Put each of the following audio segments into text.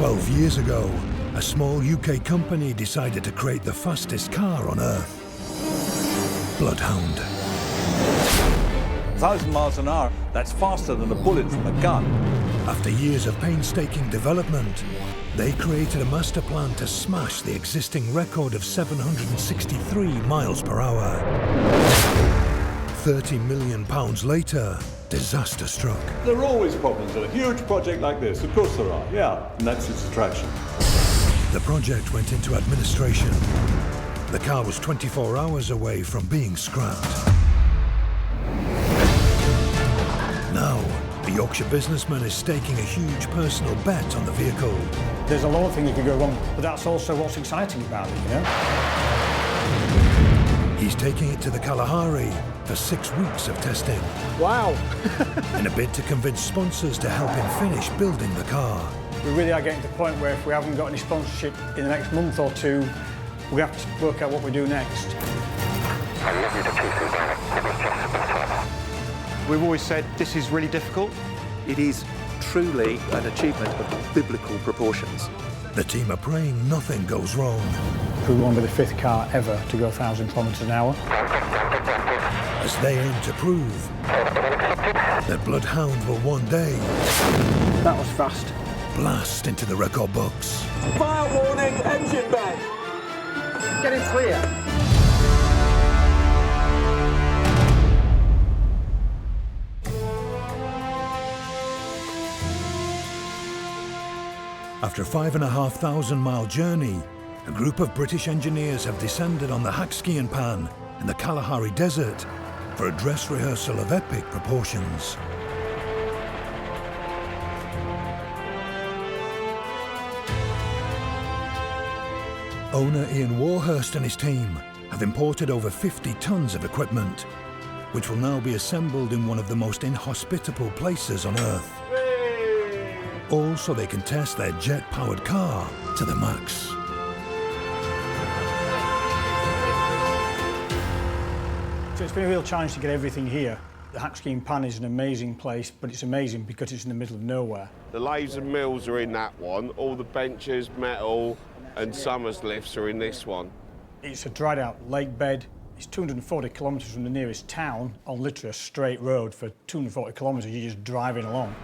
12 years ago, a small UK company decided to create the fastest car on Earth. Bloodhound. 1,000 miles an hour, that's faster than a bullet from a gun. After years of painstaking development, they created a master plan to smash the existing record of 763 miles per hour. £30 million later, disaster struck. There are always problems in a huge project like this. Of course there are, yeah, and that's its attraction. The project went into administration. The car was 24 hours away from being scrapped. Now, the Yorkshire businessman is staking a huge personal bet on the vehicle. There's a lot of things that could go wrong, but that's also what's exciting about it, you know? He's taking it to the Kalahari for 6 weeks of testing. Wow! In a bid to convince sponsors to help him finish building the car. We really are getting to the point where if we haven't got any sponsorship in the next month or two, we have to work out what we do next. We've always said this is really difficult. It is truly an achievement of biblical proportions. The team are praying nothing goes wrong. We want to be the 5th car ever to go 1,000 kilometres an hour. As they aim to prove that Bloodhound will one day That was fast. blast into the record books. Fire warning, engine bay. Get it clear. After a 5,500-mile journey, a group of British engineers have descended on the High-Octane pan in the Kalahari Desert for a dress rehearsal of epic proportions. Owner Ian Warhurst and his team have imported over 50 tons of equipment, which will now be assembled in one of the most inhospitable places on Earth. All so they can test their jet-powered car to the max. So it's been a real challenge to get everything here. The High-Octane pan is an amazing place, but it's amazing because it's in the middle of nowhere. The lathes and mills are in that one. All the benches, metal and Summers lifts are in this one. It's a dried out lake bed. It's 240 kilometres from the nearest town on literally a straight road. For 240 kilometres, you're just driving along.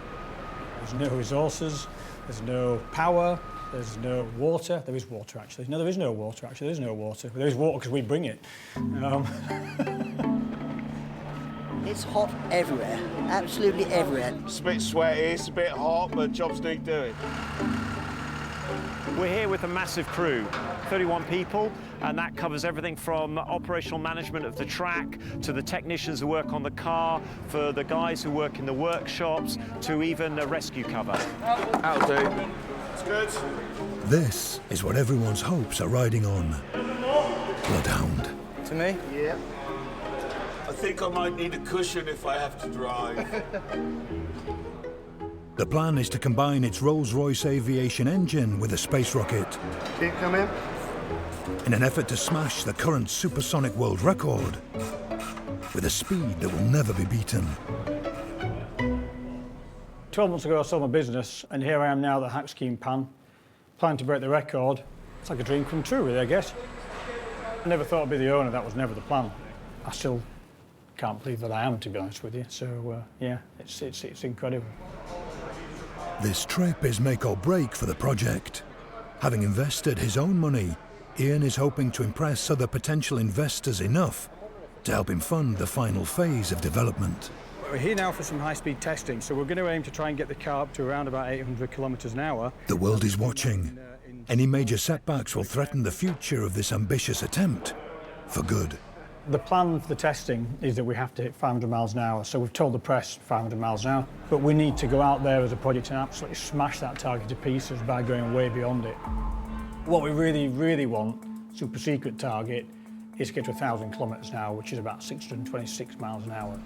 There's no resources, there's no power, there's no water. There is water, actually. No, there is no water, actually. There's no water. There is water because we bring it. It's hot everywhere, absolutely everywhere. It's a bit sweaty, it's a bit hot, but jobs need doing. We're here with a massive crew, 31 people, and that covers everything from operational management of the track to the technicians who work on the car, for the guys who work in the workshops, to even a rescue cover. That'll do. It's good. This is what everyone's hopes are riding on. Bloodhound. To me? Yeah. I think I might need a cushion if I have to drive. The plan is to combine its Rolls-Royce aviation engine with a space rocket Keep coming. in an effort to smash the current supersonic world record with a speed that will never be beaten. 12 months ago, I sold my business, and here I am now at the High-Octane pan, planning to break the record. It's like a dream come true, really, I guess. I never thought I'd be the owner. That was never the plan. I still can't believe that I am, to be honest with you. So, yeah, it's incredible. This trip is make or break for the project. Having invested his own money, Ian is hoping to impress other potential investors enough to help him fund the final phase of development. We're here now for some high-speed testing, so we're going to aim to try and get the car up to around about 800 kilometres an hour. The world is watching. Any major setbacks will threaten the future of this ambitious attempt for good. The plan for the testing is that we have to hit 500 miles an hour, so we've told the press 500 miles an hour, but we need to go out there as a project and absolutely smash that target to pieces by going way beyond it. What we really, really want, super secret target, is to get to 1,000 kilometres an hour, which is about 626 miles an hour,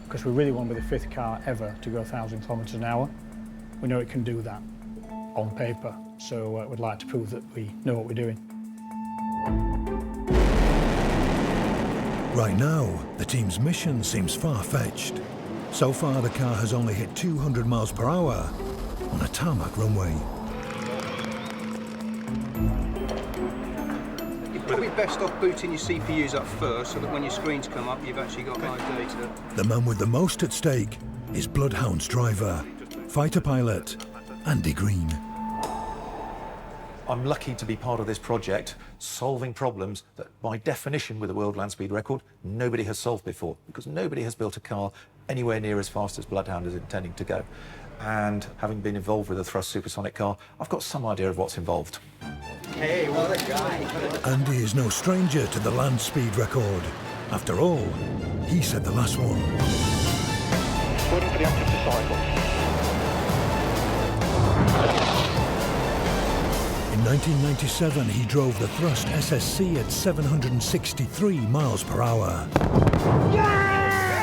because we really want to be the 5th car ever to go 1,000 kilometres an hour. We know it can do that on paper, so we'd like to prove that we know what we're doing. Right now, the team's mission seems far-fetched. So far, the car has only hit 200 miles per hour on a tarmac runway. You're probably best off booting your CPUs up first so that when your screens come up, you've actually got live data. The man with the most at stake is Bloodhound's driver, fighter pilot Andy Green. I'm lucky to be part of this project, solving problems that, by definition, with a world land speed record, nobody has solved before, because nobody has built a car anywhere near as fast as Bloodhound is intending to go. And having been involved with a thrust supersonic car, I've got some idea of what's involved. Hey, what a guy. Andy is no stranger to the land speed record. After all, he set the last one. Waiting for the active to cycle. In 1997, he drove the Thrust SSC at 763 miles per hour,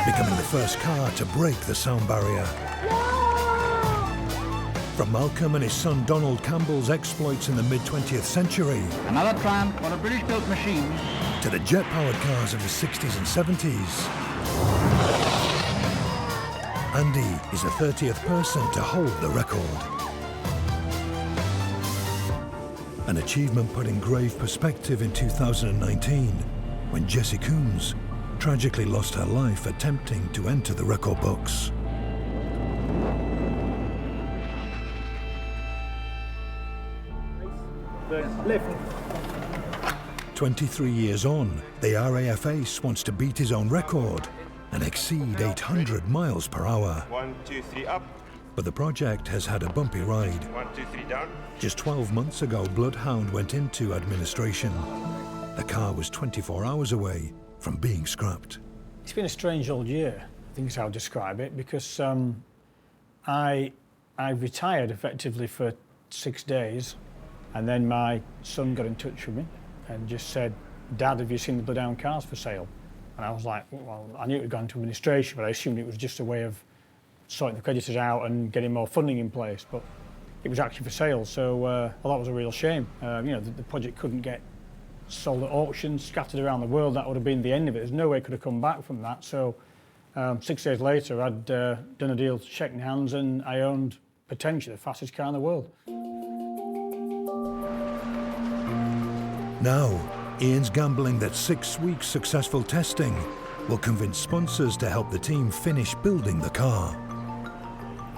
becoming the first car to break the sound barrier. From Malcolm and his son Donald Campbell's exploits in the mid-20th century, another triumph for a British-built machine, to the jet-powered cars of the 60s and 70s, Andy is the 30th person to hold the record. An achievement put in grave perspective in 2019, when Jessie Coombs tragically lost her life attempting to enter the record books. Lift. 23 years on, the RAF Ace wants to beat his own record and exceed 800 miles per hour. 1, 2, 3, up. But the project has had a bumpy ride. 1, 2, 3, down. Just 12 months ago, Bloodhound went into administration. The car was 24 hours away from being scrapped. It's been a strange old year, I think is how I describe it, because I retired effectively for 6 days, and then my son got in touch with me and just said, "Dad, have you seen the Bloodhound cars for sale?" And I was like, well, I knew it had gone to administration, but I assumed it was just a way of sorting the creditors out and getting more funding in place, but it was actually for sale, so well, that was a real shame. You know, the project couldn't get sold at auctions, scattered around the world. That would have been the end of it. There's no way it could have come back from that. So 6 days later, I'd done a deal shaking hands, and I owned potentially the fastest car in the world. Now, Ian's gambling that 6 weeks successful testing will convince sponsors to help the team finish building the car.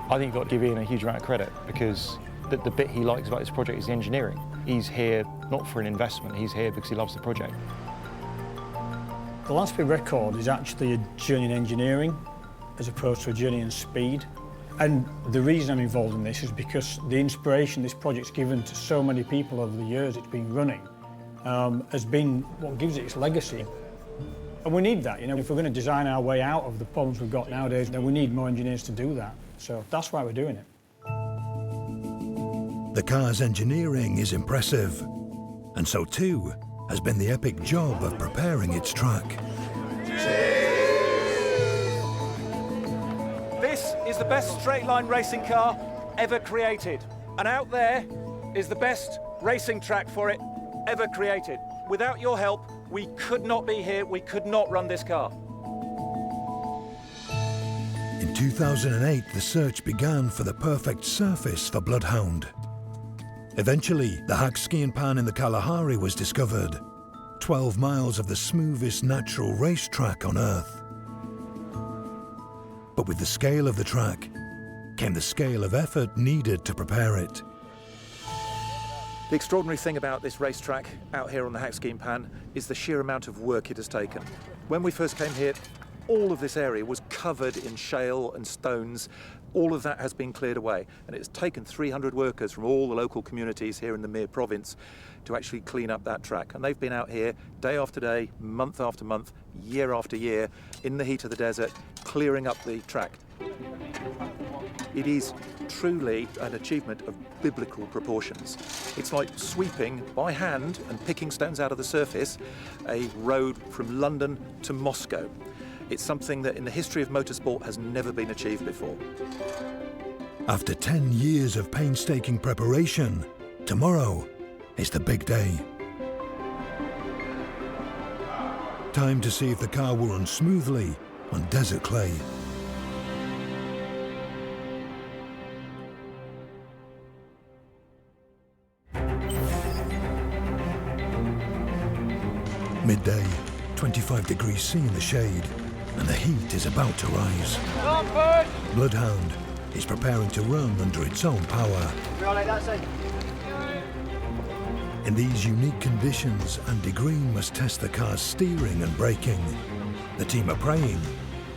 I think you've got to give Ian a huge amount of credit, because the bit he likes about this project is the engineering. He's here not for an investment, he's here because he loves the project. The land speed record is actually a journey in engineering as opposed to a journey in speed. And the reason I'm involved in this is because the inspiration this project's given to so many people over the years it's been running has been what gives it its legacy. And we need that, you know, if we're going to design our way out of the problems we've got nowadays, then we need more engineers to do that. So that's why we're doing it. The car's engineering is impressive, and so too has been the epic job of preparing its track. This is the best straight-line racing car ever created. And out there is the best racing track for it ever created. Without your help, we could not be here, we could not run this car. In 2008, the search began for the perfect surface for Bloodhound. Eventually, the hack ski and pan in the Kalahari was discovered. 12 miles of the smoothest natural racetrack on Earth. But with the scale of the track came the scale of effort needed to prepare it. The extraordinary thing about this racetrack out here on the hack ski and pan is the sheer amount of work it has taken. When we first came here, all of this area was covered in shale and stones. All of that has been cleared away, and it's taken 300 workers from all the local communities here in the Mir province to actually clean up that track. And they've been out here day after day, month after month, year after year, in the heat of the desert, clearing up the track. It is truly an achievement of biblical proportions. It's like sweeping by hand and picking stones out of the surface a road from London to Moscow. It's something that in the history of motorsport has never been achieved before. After 10 years of painstaking preparation, tomorrow is the big day. Time to see if the car will run smoothly on desert clay. Midday, 25 degrees C in the shade, and the heat is about to rise. Bloodhound is preparing to run under its own power. In these unique conditions, Andy Green must test the car's steering and braking. The team are praying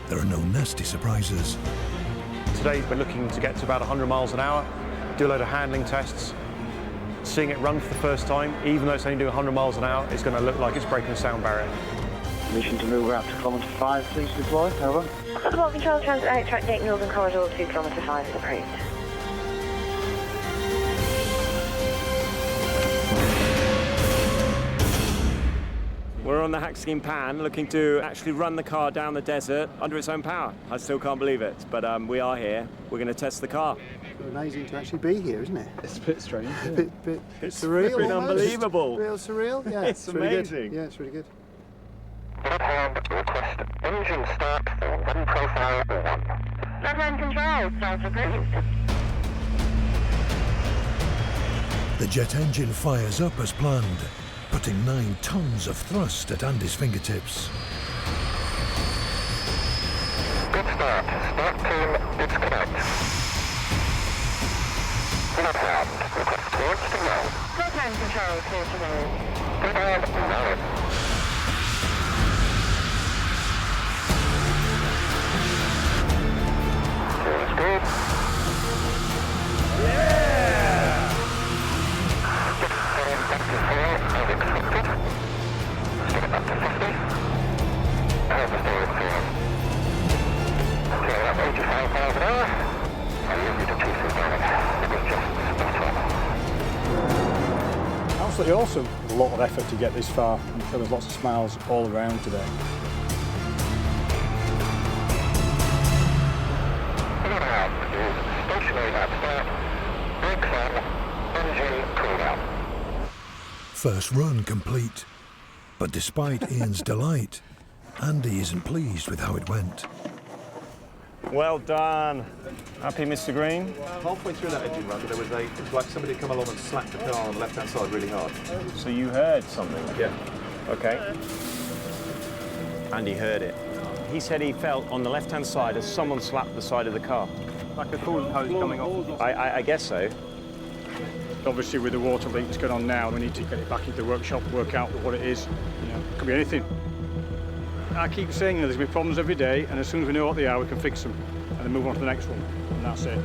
there are no nasty surprises. Today we're looking to get to about 100 miles an hour, do a load of handling tests. Seeing it run for the first time, even though it's only doing 100 miles an hour, it's going to look like it's breaking the sound barrier. Permission to move out to Kilometer 5, please deploy, over. Support control, transit out, track gate, Northern Corridor, 2 Kilometer 5, approved. We're on the Hackskin Pan, looking to actually run the car down the desert under its own power. I still can't believe it, but we are here. We're going to test the car. Amazing to actually be here, isn't it? It's a bit strange. Bit surreal. It's been almost. unbelievable. Real surreal. Yeah, It's really good. amazing. Yeah, it's really good. Bloodhound, request engine start for 1 profile 1. Bloodhound control, start approved. The jet engine fires up as planned, putting 9 tons of thrust at Andy's fingertips. Good start. Start team, disconnect. Bloodhound, request clearance to roll. Bloodhound control, clear to roll. Bloodhound, roll. Good. Yeah! Get back to 4 as expected. Stick it up to 50. Hold the steering wheel. Clear up 85 miles an hour. And you'll need to choose this moment. It was just spot on. Absolutely awesome. A lot of effort to get this far. I'm sure there's lots of smiles all around today. First run complete, but despite Ian's delight, Andy isn't pleased with how it went. Well done. Happy, Mr. Green? Halfway through that engine run, it was like somebody come along and slapped the car on the left-hand side really hard. So you heard something? Yeah. Okay. And he heard it. He said he felt on the left-hand side as someone slapped the side of the car. Like a coolant hose coming off. I guess so. Obviously, with the water leak that's going on now, we need to get it back into the workshop, work out what it is. You know, it could be anything. I keep saying there's going to be problems every day, and as soon as we know what they are, we can fix them, and then move on to the next one, and that's it.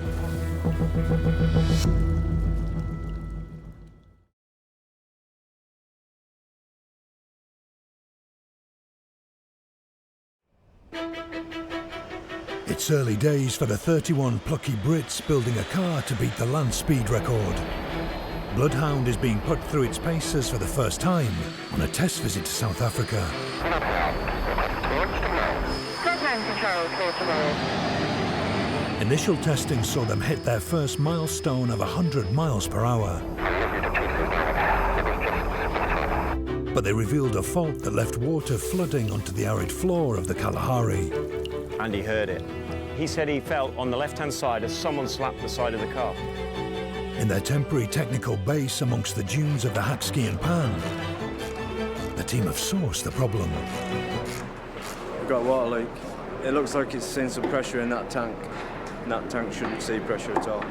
It's early days for the 31 plucky Brits building a car to beat the land speed record. Bloodhound is being put through its paces for the first time on a test visit to South Africa. Bloodhound control, clear to roll. Initial testing saw them hit their first milestone of 100 miles per hour. But they revealed a fault that left water flooding onto the arid floor of the Kalahari. And he heard it. He said he felt on the left-hand side as someone slapped the side of the car. In their temporary technical base amongst the dunes of the Hackskin Pan, the team have sourced the problem. We've got a water leak. It looks like it's seen some pressure in that tank. And that tank shouldn't see pressure at all.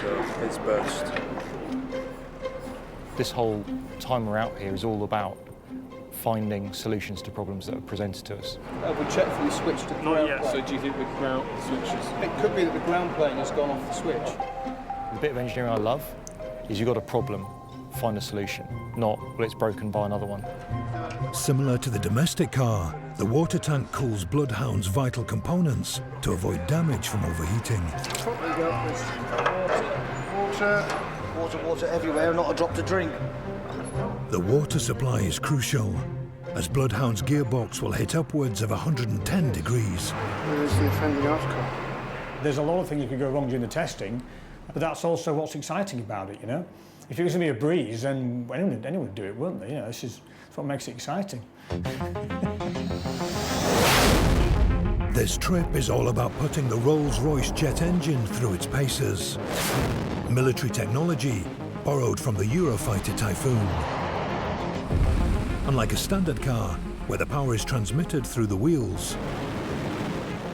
So it's burst. This whole time we're out here is all about finding solutions to problems that are presented to us. Have we checked for the switch to the ground plane? So do you think the ground switches? It could be that the ground plane has gone off the switch. The bit of engineering I love is you've got a problem, find a solution, not, well, it's broken by another one. Similar to the domestic car, the water tank cools Bloodhound's vital components to avoid damage from overheating. Water everywhere, not a drop to drink. The water supply is crucial, as Bloodhound's gearbox will hit upwards of 110 degrees. Where's the offending article? There's a lot of things that could go wrong during the testing, but that's also what's exciting about it, you know? If it was going to be a breeze, then anyone would do it, wouldn't they? You know, that's what makes it exciting. This trip is all about putting the Rolls-Royce jet engine through its paces. Military technology borrowed from the Eurofighter Typhoon. unlike a standard car where the power is transmitted through the wheels.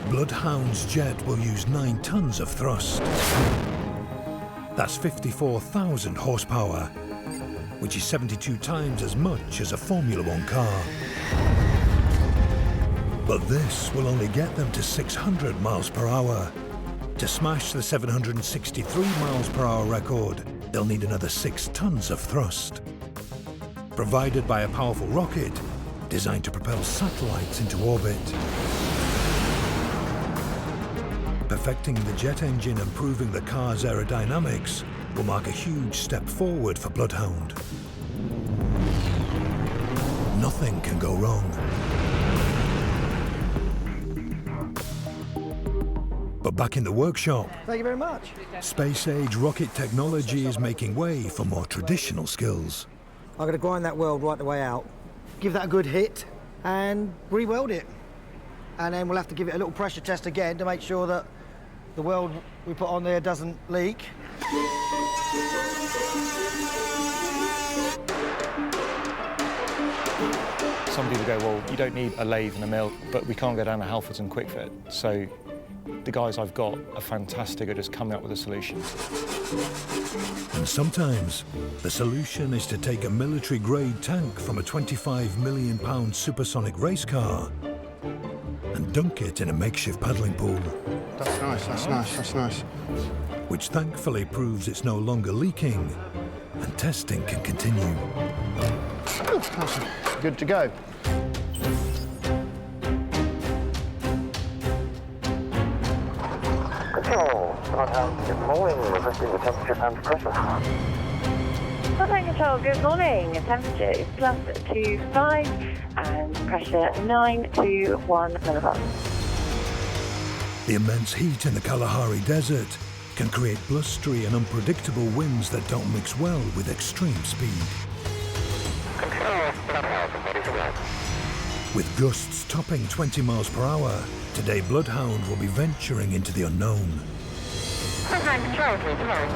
Bloodhound's jet will use 9 tons of thrust. That's 54,000 horsepower, which is 72 times as much as a Formula One car. But this will only get them to 600 miles per hour. To smash the 763 miles per hour record, they'll need another 6 tons of thrust, provided by a powerful rocket designed to propel satellites into orbit. Perfecting the jet engine and improving the car's aerodynamics will mark a huge step forward for Bloodhound. Nothing can go wrong. But back in the workshop, Thank you very much. space-age rocket technology is making way for more traditional skills. I'm going to grind that weld right the way out, give that a good hit, and re-weld it. And then we'll have to give it a little pressure test again to make sure that the weld we put on there doesn't leak. Some people go, well, you don't need a lathe and a mill, but we can't go down to Halfords and Quick Fit. So the guys I've got are fantastic at just coming up with a solution. And sometimes the solution is to take a military-grade tank from a £25 million supersonic race car and dunk it in a makeshift paddling pool. That's nice, that's nice, that's nice. Which thankfully proves it's no longer leaking and testing can continue. That's good to go. Control, Bloodhound, good morning. Requesting the temperature and pressure. Bloodhound Control, good morning. Temperature is +25 and pressure 921 millibars. The immense heat in the Kalahari Desert can create blustery and unpredictable winds that don't mix well with extreme speed. Control, Bloodhound, ready to go. With gusts topping 20 miles per hour, today Bloodhound will be venturing into the unknown. Bloodhound Control, please, tomorrow.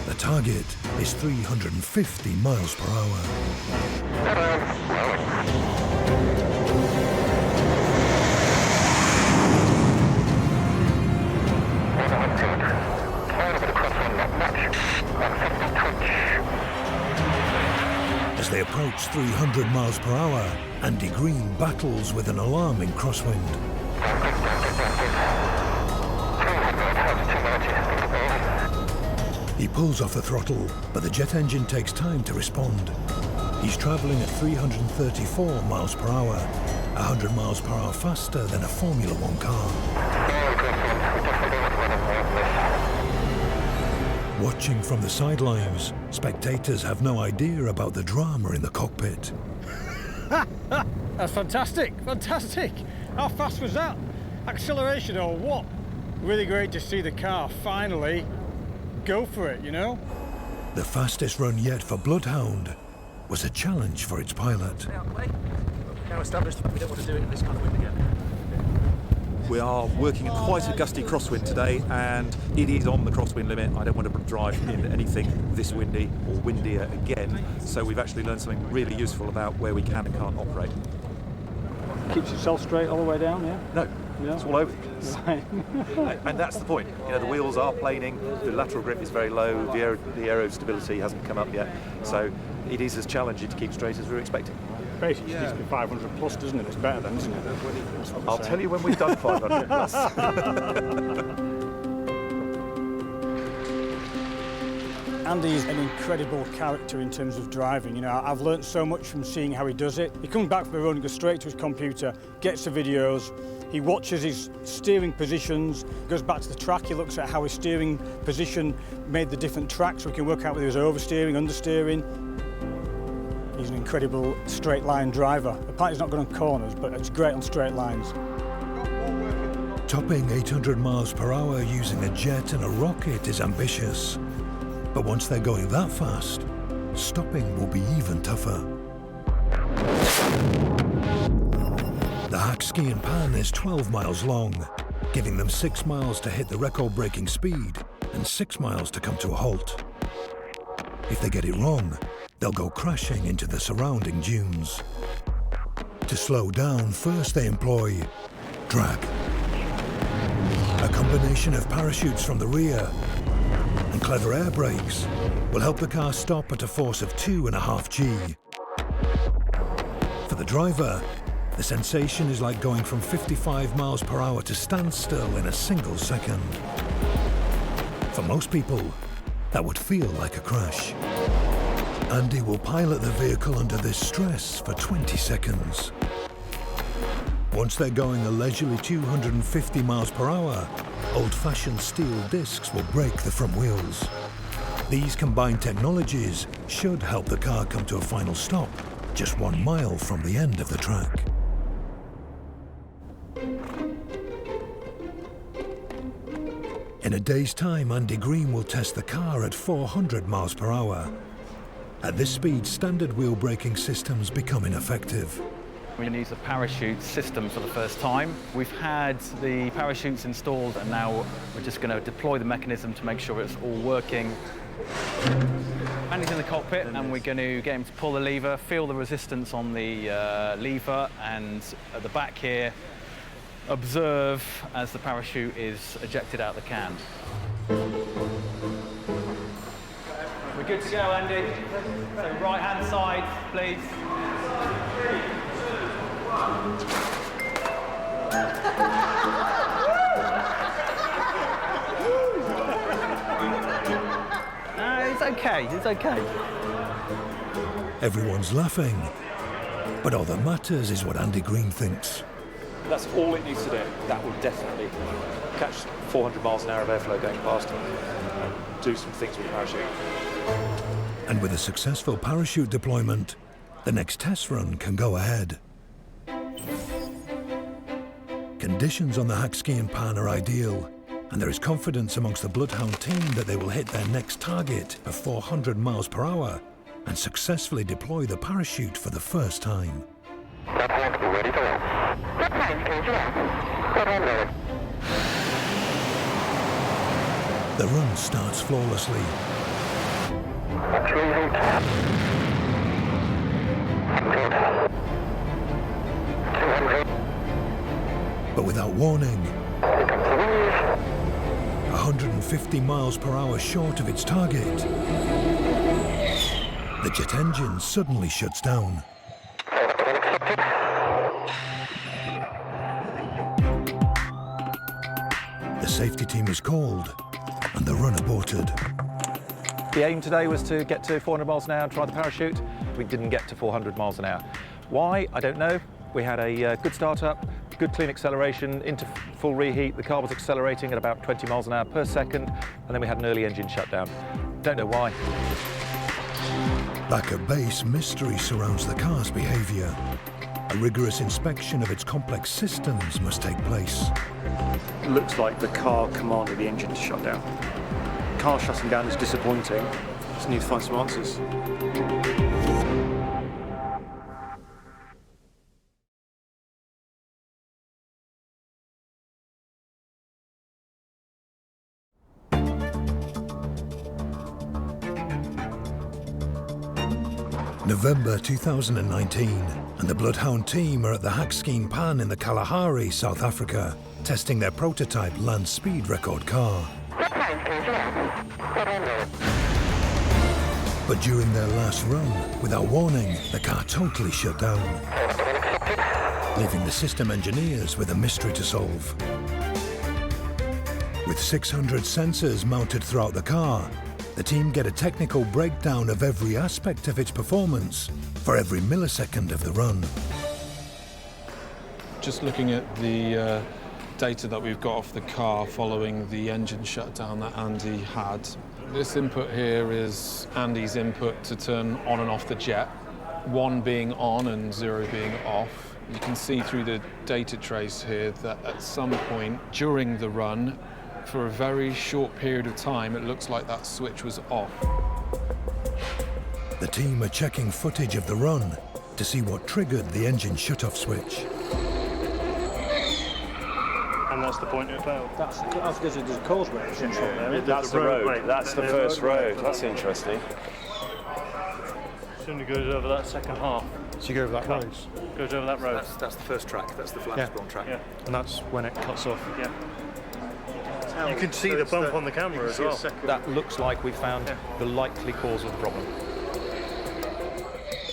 The target is 350 miles per hour. As they approach 300 miles per hour, Andy Green battles with an alarming crosswind. He pulls off the throttle, but the jet engine takes time to respond. He's travelling at 334 miles per hour, 100 miles per hour faster than a Formula One car. Watching from the sidelines, spectators have no idea about the drama in the cockpit. That's fantastic, fantastic. How fast was that? Acceleration or what? Really great to see the car finally go for it, you know? The fastest run yet for Bloodhound was a challenge for its pilot. Now established, we don't want to do it in this kind of wind again. We are working in quite a gusty crosswind today, and it is on the crosswind limit. I don't want to drive in anything this windy or windier again, so we've actually learned something really useful about where we can and can't operate. Keeps itself straight all the way down, yeah? No, Yeah. it's all over. And that's the point. You know, the wheels are planing, the lateral grip is very low, the aero stability hasn't come up yet, so it is as challenging to keep straight as we were expecting. Basically, it needs to be 500 plus, doesn't it? It's better then, isn't it? I'll tell you when we've done 500 plus. Andy's an incredible character in terms of driving. You know, I've learnt so much from seeing how he does it. He comes back from the run, goes straight to his computer, gets the videos, he watches his steering positions, goes back to the track, he looks at how his steering position made the different tracks, so he can work out whether he was oversteering, understeering. He's an incredible straight line driver. Apparently he's not good on corners, but it's great on straight lines. Topping 800 miles per hour using a jet and a rocket is ambitious. But once they're going that fast, stopping will be even tougher. The hack ski and pan is 12 miles long, giving them 6 miles to hit the record-breaking speed and 6 miles to come to a halt. If they get it wrong, they'll go crashing into the surrounding dunes. To slow down, first they employ drag. A combination of parachutes from the rear and clever air brakes will help the car stop at a force of 2.5 G. For the driver, the sensation is like going from 55 miles per hour to standstill in a single second. For most people, that would feel like a crash. Andy will pilot the vehicle under this stress for 20 seconds. Once they're going a leisurely 250 miles per hour, old-fashioned steel discs will break the front wheels. These combined technologies should help the car come to a final stop just 1 mile from the end of the track. In a day's time, Andy Green will test the car at 400 miles per hour. At this speed, standard wheel braking systems become ineffective. We're going to use the parachute system for the first time. We've had the parachutes installed and now we're just going to deploy the mechanism to make sure it's all working. Andy's in the cockpit and we're going to get him to pull the lever, feel the resistance on the lever, and at the back here, observe as the parachute is ejected out of the can. We're good to go, Andy. So right hand side, please. 3, 2, 1. No, it's okay, it's okay. Everyone's laughing, but all that matters is what Andy Green thinks. That's all it needs to do. That will definitely catch 400 miles an hour of airflow going past and do some things with the parachute. And with a successful parachute deployment, the next test run can go ahead. Conditions on the Hack-Ski & Pan are ideal, and there is confidence amongst the Bloodhound team that they will hit their next target of 400 miles per hour and successfully deploy the parachute for the first time. The run starts flawlessly. But without warning, 150 miles per hour short of its target, the jet engine suddenly shuts down. The safety team is called and the run aborted. The aim today was to get to 400 miles an hour and try the parachute. We didn't get to 400 miles an hour. Why? I don't know. We had a good start-up, good clean acceleration, into full reheat. The car was accelerating at about 20 miles an hour per second, and then we had an early engine shutdown. Don't know why. Back at base, mystery surrounds the car's behaviour. A rigorous inspection of its complex systems must take place. It looks like the car commanded the engine to shut down. Car shutting down is disappointing. Just need to find some answers. November 2019, and the Bloodhound team are at the Hack-Ski & Pan in the Kalahari, South Africa, testing their prototype land speed record car. But during their last run, without warning, the car totally shut down, leaving the system engineers with a mystery to solve. With 600 sensors mounted throughout the car, the team get a technical breakdown of every aspect of its performance for every millisecond of the run. Just looking at the data that we've got off the car following the engine shutdown that Andy had. This input here is Andy's input to turn on and off the jet, 1 being on and 0 being off. You can see through the data trace here that at some point during the run, for a very short period of time, it looks like that switch was off. The team are checking footage of the run to see what triggered the engine shut-off switch. And that's the point it failed. That's because there's a causeway from there. That's the road. That's the first road. That's interesting. Soon it goes over that second half. So you go over that road. Goes over that road. That's the first track. That's the Flansbourne track. Yeah. And that's when it cuts off. Yeah. You can see the bump on the camera as well. That looks like we found the likely cause of the problem.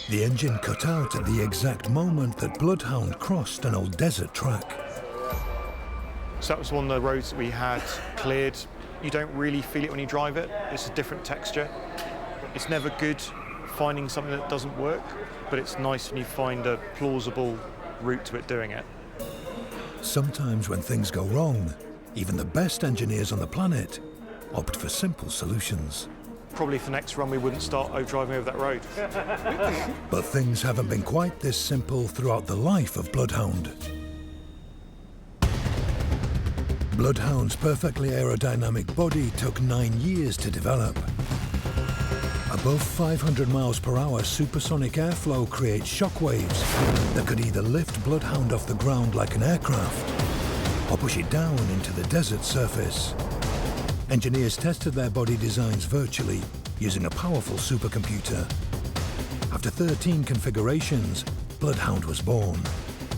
The engine cut out at the exact moment that Bloodhound crossed an old desert track. So that was one of the roads that we had cleared. You don't really feel it when you drive it. It's a different texture. It's never good finding something that doesn't work, but it's nice when you find a plausible route to it doing it. Sometimes when things go wrong, even the best engineers on the planet opt for simple solutions. Probably for the next run we wouldn't start driving over that road. But things haven't been quite this simple throughout the life of Bloodhound. Bloodhound's perfectly aerodynamic body took 9 years to develop. Above 500 miles per hour supersonic airflow creates shockwaves that could either lift Bloodhound off the ground like an aircraft or push it down into the desert surface. Engineers tested their body designs virtually using a powerful supercomputer. After 13 configurations, Bloodhound was born,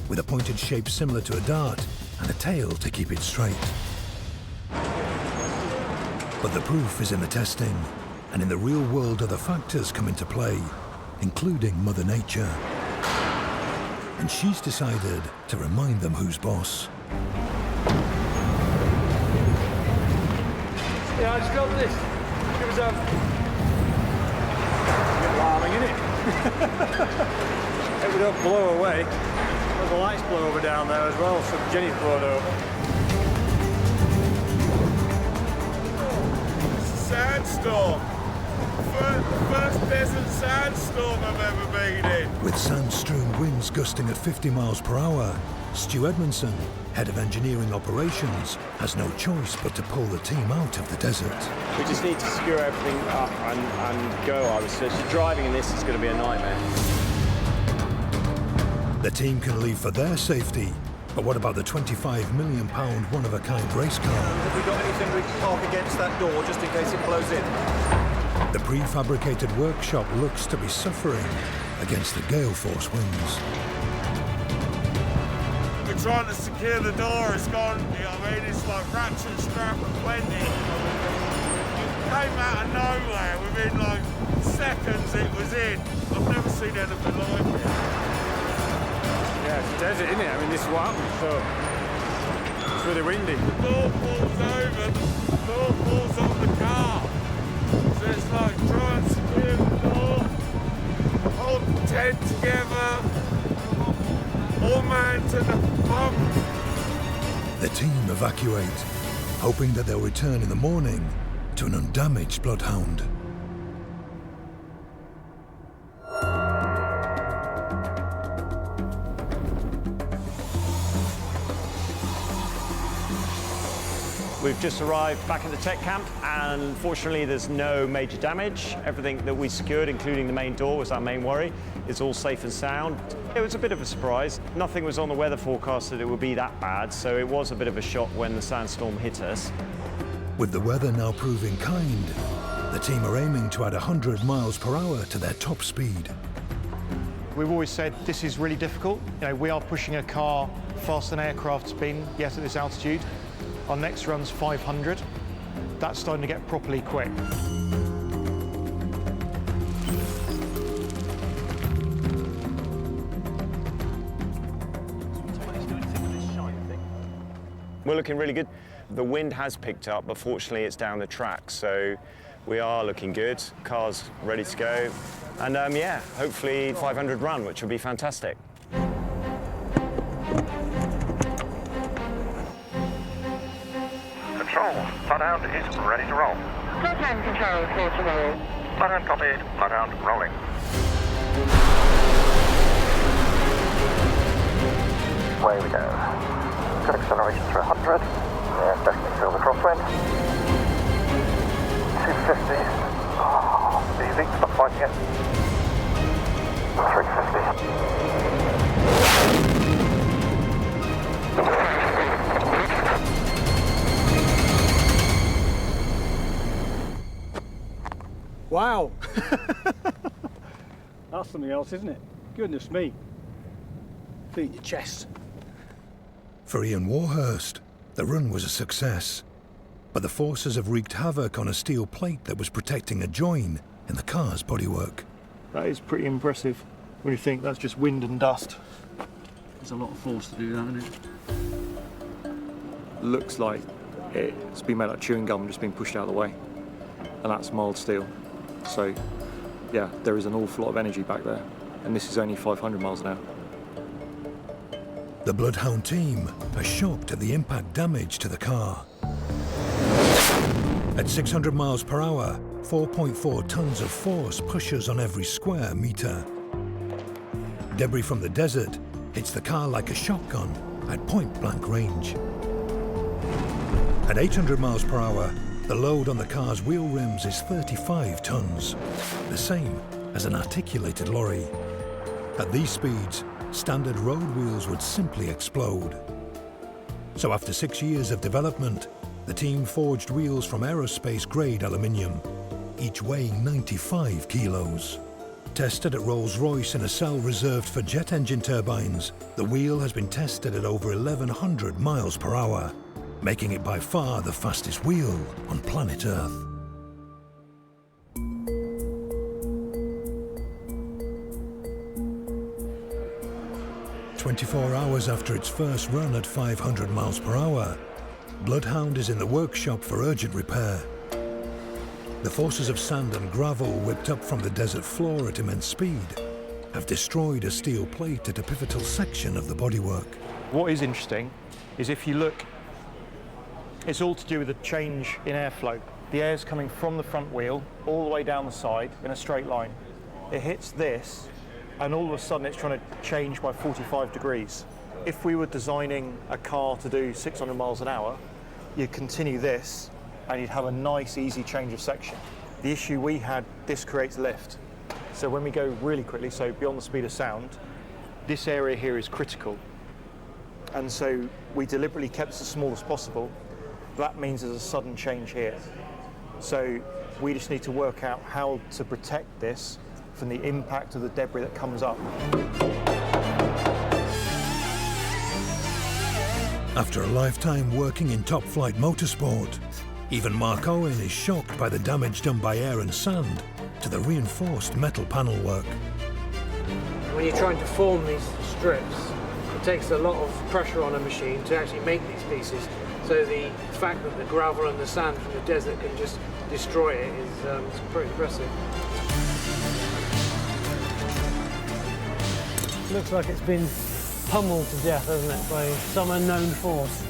with a pointed shape similar to a dart and a tail to keep it straight. But the proof is in the testing, and in the real world other factors come into play, including Mother Nature. And she's decided to remind them who's boss. Yeah, I just got this. It was a bit alarming, isn't it? It would all blow away. Well, the lights blow over down there as well, so Jenny's blown over. Sandstorm. First desert sandstorm I've ever been in. With sand-strewn winds gusting at 50 miles per hour, Stu Edmondson, head of engineering operations, has no choice but to pull the team out of the desert. We just need to secure everything up and go. I was just driving in this is going to be a nightmare. The team can leave for their safety, but what about the £25 million one-of-a-kind race car? Have we got anything we can park against that door just in case it blows in? The prefabricated workshop looks to be suffering against the gale force winds. We're trying to secure the door. It's gone, you know what I mean? It's like ratchet strap and Wendy. It came out of nowhere. Within like seconds it was in. I've never seen anything like it. Yeah, it's desert, isn't it? I mean, this is what happens, so it's really windy. The door falls over, the door falls on the car. So it's like trying to secure the door, hold the tent together, all man to the pump. The team evacuate, hoping that they'll return in the morning to an undamaged Bloodhound. We've just arrived back at the tech camp, and fortunately there's no major damage. Everything that we secured, including the main door, was our main worry. It's all safe and sound. It was a bit of a surprise. Nothing was on the weather forecast that it would be that bad, so it was a bit of a shock when the sandstorm hit us. With the weather now proving kind, the team are aiming to add 100 miles per hour to their top speed. We've always said this is really difficult. You know, we are pushing a car faster than aircraft's been yet at this altitude. Our next run's 500. That's starting to get properly quick. We're looking really good. The wind has picked up, but fortunately it's down the track, so we are looking good. Car's ready to go. And yeah, hopefully 500 run, which will be fantastic. Control, Bloodhound is ready to roll. Bloodhound control, clear to roll. Bloodhound copied, Bloodhound rolling. Away we go. Good acceleration through 100. Yeah, definitely feel the crosswind. 250. Oh, easy, stop fighting it. 350. Wow. That's something else, isn't it? Goodness me. Feet your chest. For Ian Warhurst, the run was a success, but the forces have wreaked havoc on a steel plate that was protecting a join in the car's bodywork. That is pretty impressive when you think that's just wind and dust. There's a lot of force to do that, isn't it? Looks like it's been made like chewing gum, just being pushed out of the way. And that's mild steel. So, yeah, there is an awful lot of energy back there. And this is only 500 miles an hour. The Bloodhound team are shocked at the impact damage to the car. At 600 miles per hour, 4.4 tons of force pushes on every square metre. Debris from the desert hits the car like a shotgun at point-blank range. At 800 miles per hour, the load on the car's wheel rims is 35 tons, the same as an articulated lorry. At these speeds, standard road wheels would simply explode. So after 6 years of development, the team forged wheels from aerospace-grade aluminium, each weighing 95 kilos. Tested at Rolls-Royce in a cell reserved for jet engine turbines, the wheel has been tested at over 1,100 miles per hour, making it by far the fastest wheel on planet Earth. "24 hours after its first run at 500 miles per hour, Bloodhound is in the workshop for urgent repair. The forces of sand and gravel whipped up from the desert floor at immense speed have destroyed a steel plate at a pivotal section of the bodywork. What is interesting is if you look, it's all to do with the change in airflow. The air's coming from the front wheel all the way down the side in a straight line. It hits this, and all of a sudden it's trying to change by 45 degrees. If we were designing a car to do 600 miles an hour, you'd continue this and you'd have a nice, easy change of section. The issue we had, this creates lift. So when we go really quickly, so beyond the speed of sound, this area here is critical. And so we deliberately kept it as small as possible. That means there's a sudden change here. So we just need to work out how to protect this from the impact of the debris that comes up. After a lifetime working in top-flight motorsport, even Mark Owen is shocked by the damage done by air and sand to the reinforced metal panel work. When you're trying to form these strips, it takes a lot of pressure on a machine to actually make these pieces. So the fact that the gravel and the sand from the desert can just destroy it is it's pretty impressive. Looks like it's been pummeled to death, hasn't it, by some unknown force.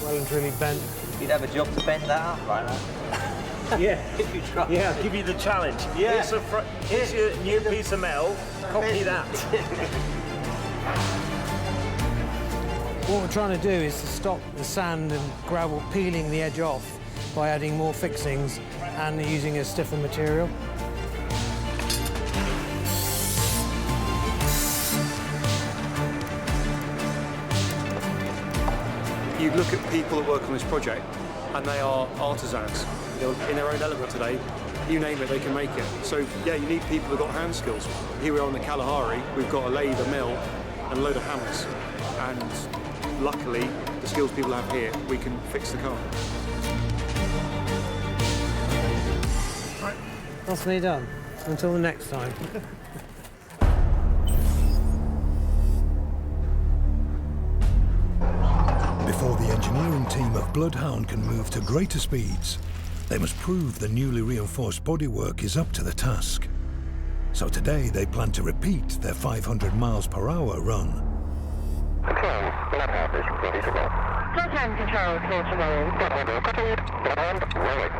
Well and truly bent. You'd have a job to bend that up right now. Yeah. If you try. Yeah, I'll give you the challenge. Yeah. Here's your new piece of metal. Copy that. What we're trying to do is to stop the sand and gravel peeling the edge off by adding more fixings and using a stiffer material. You look at people that work on this project and they are artisans. They're in their own element today. You name it, they can make it. So yeah, you need people who've got hand skills. Here we are in the Kalahari, we've got a lathe, a mill and a load of hammers. And luckily, the skills people have here, we can fix the car. Right, that's me done. Until the next time. Before the engineering team of Bloodhound can move to greater speeds, they must prove the newly reinforced bodywork is up to the task. So today they plan to repeat their 500 miles per hour run. Control, Bloodhound is ready to go. Bloodhound control, clear to roll. Bloodhound will continue. Bloodhound rolling.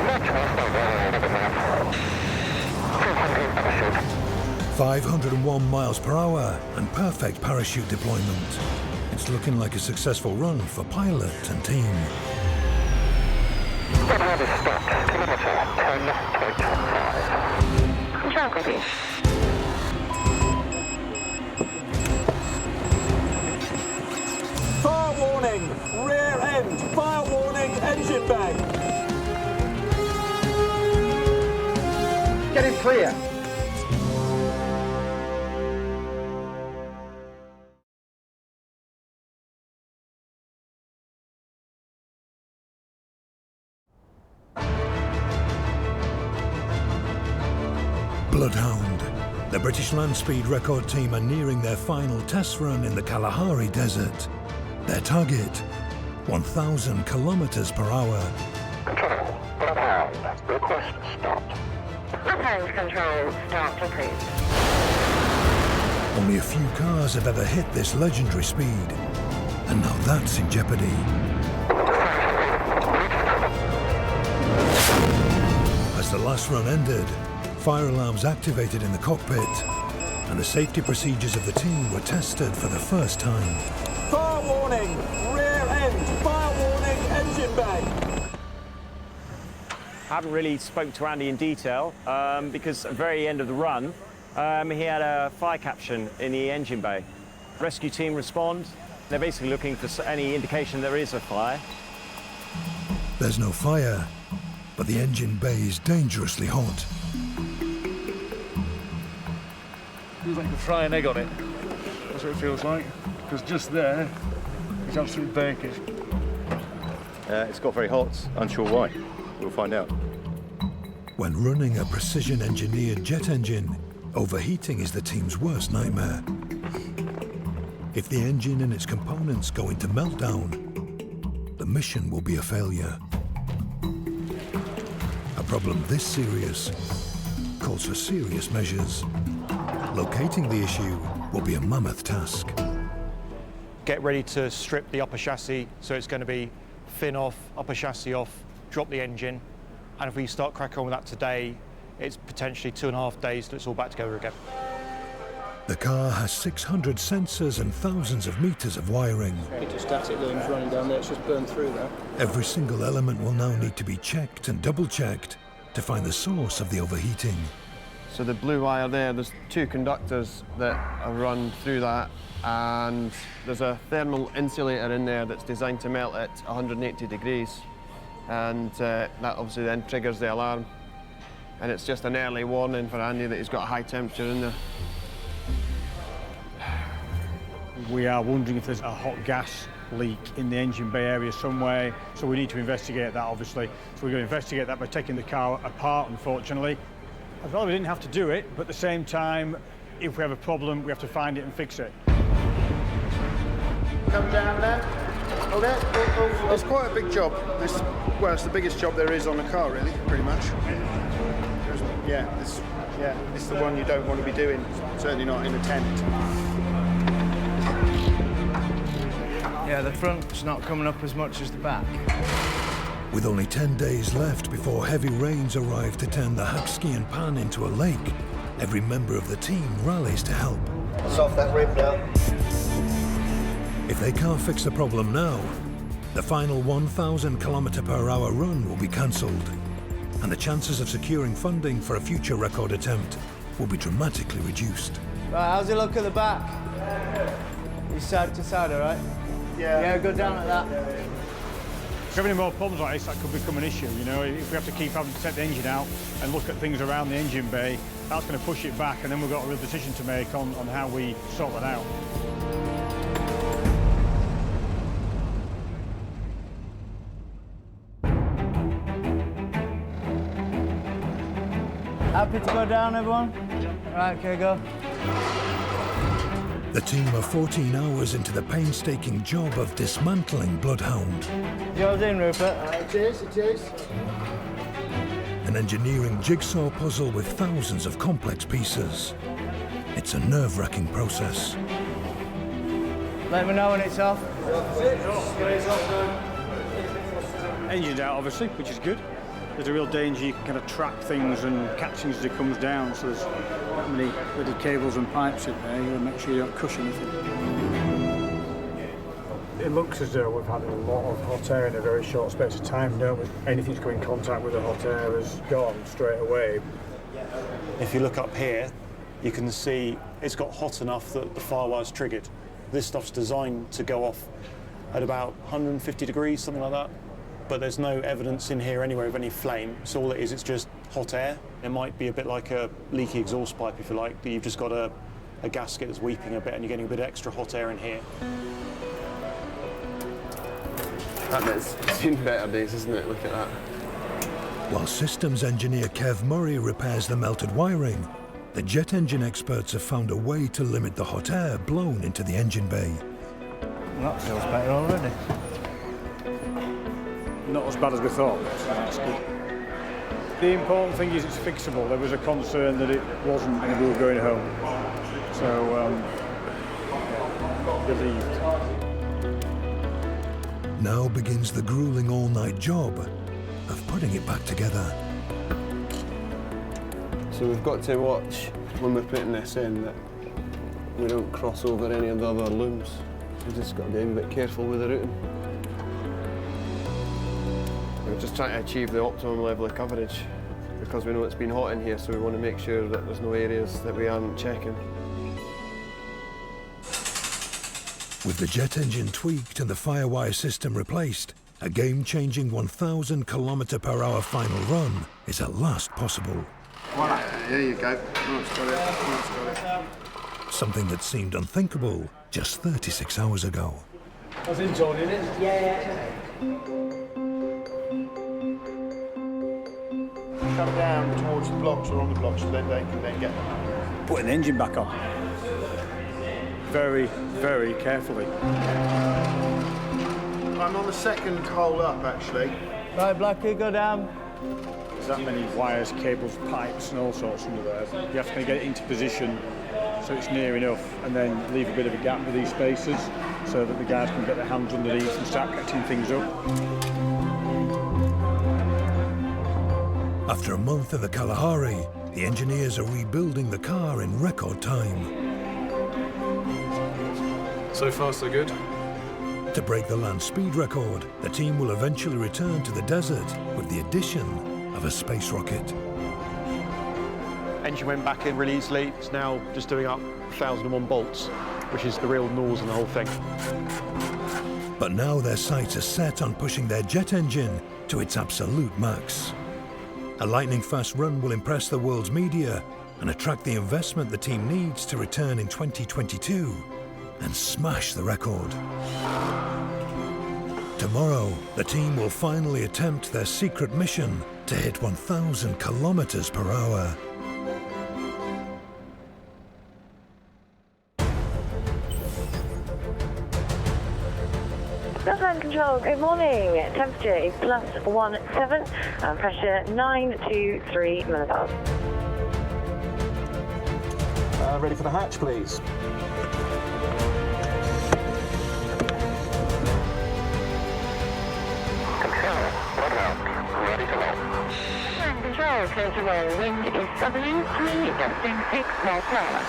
Much more than 501 miles per hour and perfect parachute deployment. It's looking like a successful run for pilot and team. Bloodhound is stopped. Kilometer 10.5. Control copy. Fire warning! Rear end! Fire warning! Engine bay! Get him clear. Bloodhound. The British land speed record team are nearing their final test run in the Kalahari Desert. Their target, 1,000 kilometers per hour. Control. Bloodhound. Request stopped. Bloodhound control, start approved. Only a few cars have ever hit this legendary speed. And now that's in jeopardy. As the last run ended, fire alarms activated in the cockpit, and the safety procedures of the team were tested for the first time. Fire warning! Rear end! Fire warning! Engine bay! I haven't really spoke to Andy in detail because at the very end of the run, he had a fire caption in the engine bay. Rescue team respond. They're basically looking for any indication there is a fire. There's no fire, but the engine bay is dangerously hot. Feels like a frying egg on it. That's what it feels like. Because just there, it's absolutely baking. It's got very hot. Unsure why. We'll find out. When running a precision-engineered jet engine, overheating is the team's worst nightmare. If the engine and its components go into meltdown, the mission will be a failure. A problem this serious calls for serious measures. Locating the issue will be a mammoth task. Get ready to strip the upper chassis, so it's going to be fin off, upper chassis off, drop the engine, and if we start cracking on with that today, it's potentially 2.5 days till it's all back together again. The car has 600 sensors and thousands of meters of wiring. It's a static lines running down there, it's just burned through that. Every single element will now need to be checked and double-checked to find the source of the overheating. So the blue wire there, there's 2 conductors that are run through that, and there's a thermal insulator in there that's designed to melt at 180 degrees. And that obviously then triggers the alarm. And it's just an early warning for Andy that he's got a high temperature in there. We are wondering if there's a hot gas leak in the engine bay area somewhere, so we need to investigate that, obviously. So we're going to investigate that by taking the car apart, unfortunately. I'd rather we didn't have to do it, but at the same time, if we have a problem, we have to find it and fix it. Come down there. Hold it. It's quite a big job. It's the biggest job there is on the car, really, pretty much. It's the one you don't want to be doing, certainly not in a tent. Yeah, the front's not coming up as much as the back. With only 10 days left before heavy rains arrive to turn the Hagskian Pan into a lake, every member of the team rallies to help. It's off that rib now. If they can't fix the problem now, the final 1,000 km/h run will be cancelled, and the chances of securing funding for a future record attempt will be dramatically reduced. Right, how's it look at the back? You side to side, all right? Yeah, go down like that. If we have any more problems like this, that could become an issue, you know. If we have to keep having to take the engine out and look at things around the engine bay, that's going to push it back, and then we've got a real decision to make on how we sort that out. Happy to go down, everyone? Right, okay, go. The team are 14 hours into the painstaking job of dismantling Bloodhound. Yours in, Rupert. It is. An engineering jigsaw puzzle with thousands of complex pieces. It's a nerve-wracking process. Let me know when it's off. Engine's out, obviously, which is good. there's a real danger you can kind of track things and catch things as it comes down, so there's that many little cables and pipes in there. You want to make sure you don't crush anything. It looks as though we've had a lot of hot air in a very short space of time, don't we? Anything that's come in contact with the hot air has gone straight away. If you look up here, you can see it's got hot enough that the firewire's triggered. This stuff's designed to go off at about 150 degrees, something like that. But there's no evidence in here anywhere of any flame, so all it is, it's just hot air. It might be a bit like a leaky exhaust pipe, if you like, that you've just got a gasket that's weeping a bit and you're getting a bit of extra hot air in here. That bit's seen better days, isn't it? Look at that. While systems engineer Kev Murray repairs the melted wiring, the jet engine experts have found a way to limit the hot air blown into the engine bay. Well, that feels better already. Not as bad as we thought, so that's good. The important thing is it's fixable. There was a concern that it wasn't and we were going home. So, relieved. Now begins the grueling all-night job of putting it back together. So we've got to watch when we're putting this in that we don't cross over any of the other looms. We've just got to be a bit careful with the routing. We're just trying to achieve the optimum level of coverage because we know it's been hot in here, so we want to make sure that there's no areas that we aren't checking. With the jet engine tweaked and the firewire system replaced, a game-changing 1,000 km/h final run is at last possible. Voila, there you go. That's got it. That's got it. Something that seemed unthinkable just 36 hours ago. How's it, Tony? Yeah. Come down towards the blocks or on the blocks so then they can then get Putting the engine back on. Very, very carefully. I'm on the second hole up, actually. Right, Blackie, go down. There's that many wires, cables, pipes and all sorts under there. You have to kind of get it into position so it's near enough and then leave a bit of a gap with these spaces so that the guys can get their hands underneath and start catching things up. After a month in the Kalahari, the engineers are rebuilding the car in record time. So far, so good. To break the land speed record, the team will eventually return to the desert with the addition of a space rocket. Engine went back in really easily. It's now just doing up 1,001 bolts, which is the real nose in the whole thing. But now their sights are set on pushing their jet engine to its absolute max. A lightning-fast run will impress the world's media and attract the investment the team needs to return in 2022 and smash the record. Tomorrow, the team will finally attempt their secret mission to hit 1,000 km/h. Bloodhound control, good morning. Temperature is +17 and pressure 923 millibars. Ready for the hatch, please. Control, clear to roll. Wind is southerly, 3 gusting 6 miles per hour.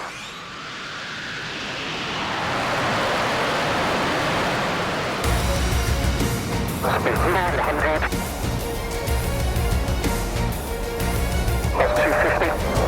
Speed 900. That's 250.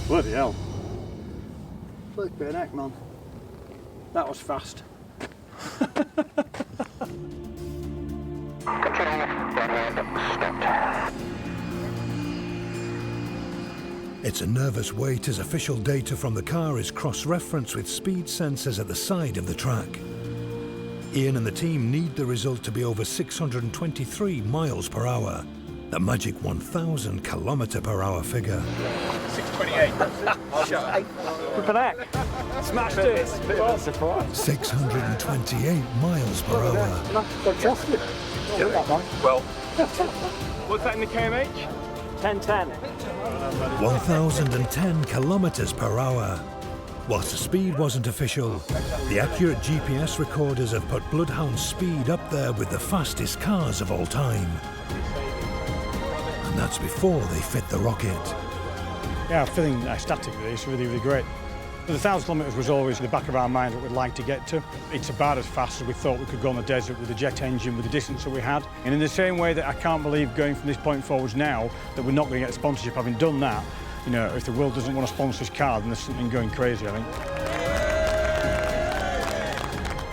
Bloody hell. Flipping heck, man. That was fast. It's a nervous wait as official data from the car is cross-referenced with speed sensors at the side of the track. Ian and the team need the result to be over 623 miles per hour. the magic 1,000 km/h figure. 628. With an egg. Smashed it. Bit of a surprise. 628 miles per hour. Fantastic. Well, what's that in the kmh? 1010. 1,010 km/h. Whilst the speed wasn't official, the accurate GPS recorders have put Bloodhound's speed up there with the fastest cars of all time. And that's before they fit the rocket. Yeah, I'm feeling ecstatic with this, really, really great. The 1,000 kilometres was always in the back of our mind that we'd like to get to. It's about as fast as we thought we could go on the desert with the jet engine, with the distance that we had. And in the same way that I can't believe going from this point forwards now that we're not going to get sponsorship, having done that, you know, if the world doesn't want to sponsor this car, then there's something going crazy, I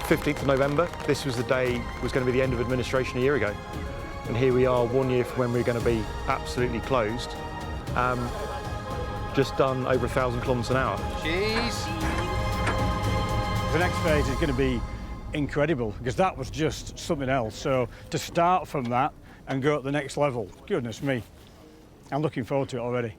think. 15th of November, this was the day, was going to be the end of administration a year ago. And here we are 1 year from when we're going to be absolutely closed. Just done over 1,000 kilometres an hour. Jeez! The next phase is going to be incredible, because that was just something else. So to start from that and go at the next level, goodness me, I'm looking forward to it already.